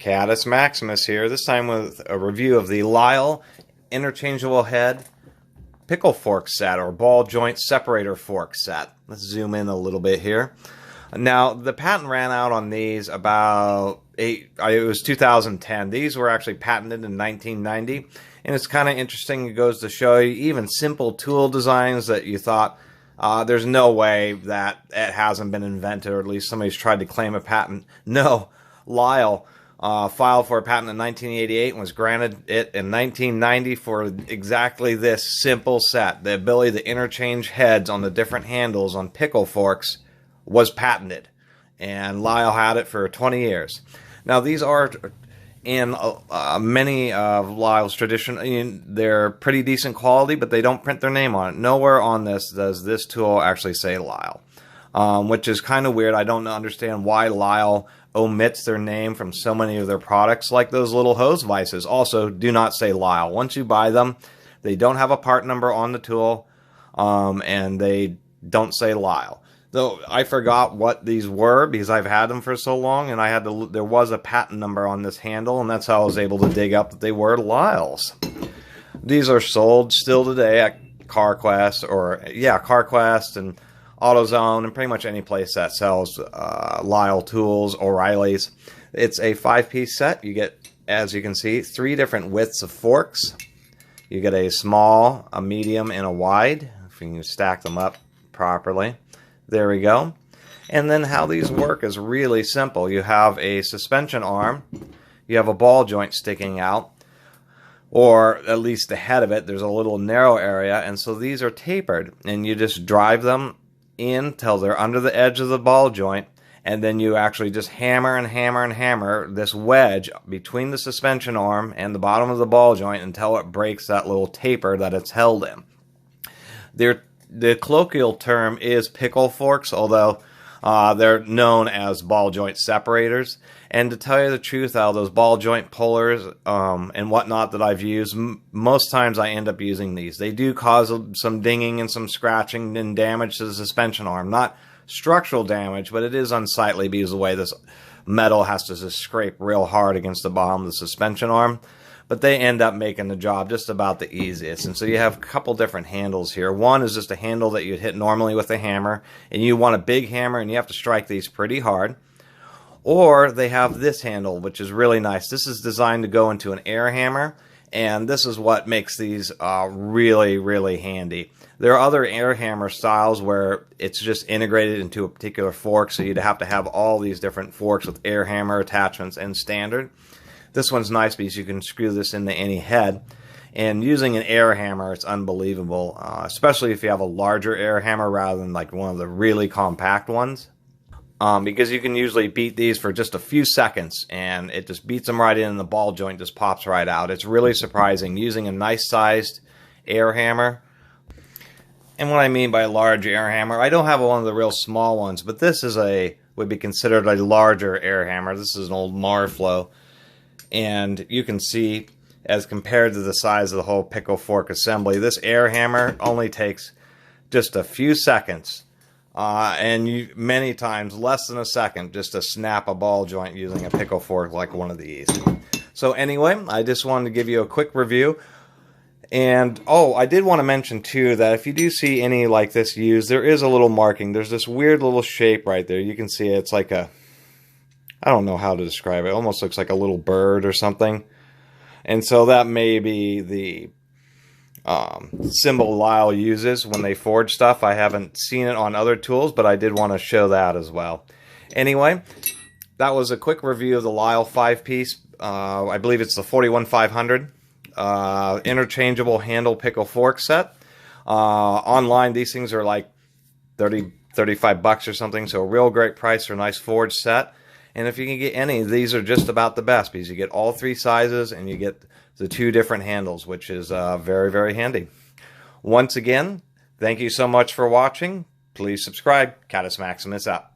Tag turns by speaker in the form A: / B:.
A: Catus Maximus here, this time with a review of the Lisle Interchangeable Head Pickle Fork Set, or Ball Joint Separator Fork Set. Let's zoom in a little bit here. Now, the patent ran out on these about it was 2010. These were actually patented in 1990, and it's kind of interesting. It goes to show you even simple tool designs that you thought, there's no way that it hasn't been invented, or at least somebody's tried to claim a patent. No, Lisle filed for a patent in 1988 and was granted it in 1990 for exactly this simple set. The ability to interchange heads on the different handles on pickle forks was patented, and Lisle had it for 20 years. Now, these are in many of Lisle's tradition. They're pretty decent quality, but they don't print their name on it. Nowhere on this does this tool actually say Lisle, which is kind of weird. I don't understand why Lisle omits their name from so many of their products, like those little hose vices. Also, do not say Lisle. Once you buy them, they don't have a part number on the tool, and they don't say Lisle. Though I forgot what these were because I've had them for so long, and I had to. There was a patent number on this handle, and that's how I was able to dig up that they were Lisle's. These are sold still today at CarQuest, CarQuest and AutoZone, and pretty much any place that sells Lisle tools, O'Reilly's. It's a 5-piece set. You get, as you can see, 3 different widths of forks. You get a small, a medium, and a wide, if you can stack them up properly. There we go. And then how these work is really simple. You have a suspension arm. You have a ball joint sticking out, or at least the head of it. There's a little narrow area, and so these are tapered, and you just drive them in till they're under the edge of the ball joint, and then you actually just hammer and hammer and hammer this wedge between the suspension arm and the bottom of the ball joint until it breaks that little taper that it's held in. The colloquial term is pickle forks, although they're known as ball joint separators. And to tell you the truth, out of those ball joint pullers and whatnot that I've used, most times I end up using these. They do cause some dinging and some scratching and damage to the suspension arm. Not structural damage, but it is unsightly because of the way this metal has to just scrape real hard against the bottom of the suspension arm. But they end up making the job just about the easiest. And so you have a couple different handles here. One is just a handle that you'd hit normally with a hammer, and you want a big hammer, and you have to strike these pretty hard. Or they have this handle, which is really nice. This is designed to go into an air hammer, and this is what makes these really, really handy. There are other air hammer styles where it's just integrated into a particular fork, so you'd have to have all these different forks with air hammer attachments and standard. This one's nice because you can screw this into any head, and using an air hammer, it's unbelievable, especially if you have a larger air hammer rather than like one of the really compact ones, because you can usually beat these for just a few seconds, and it just beats them right in, and the ball joint just pops right out. It's really surprising using a nice sized air hammer. And what I mean by a large air hammer, I don't have one of the real small ones, but this is would be considered a larger air hammer. This is an old Marflow. And you can see, as compared to the size of the whole pickle fork assembly, this air hammer only takes just a few seconds, and many times less than a second, just to snap a ball joint using a pickle fork like one of these. So anyway, I just wanted to give you a quick review. And, I did want to mention, too, that if you do see any like this used, there is a little marking. There's this weird little shape right there. You can see it. It's like I don't know how to describe it. It almost looks like a little bird or something. And so that may be the symbol Lisle uses when they forge stuff. I haven't seen it on other tools, but I did want to show that as well. Anyway, that was a quick review of the Lisle 5-piece. I believe it's the 41500 interchangeable handle pickle fork set. Online, these things are like $35 or something, so a real great price for a nice forged set. And if you can get any, these are just about the best because you get all 3 sizes and you get the 2 different handles, which is very, very handy. Once again, thank you so much for watching. Please subscribe. Catus Maximus out.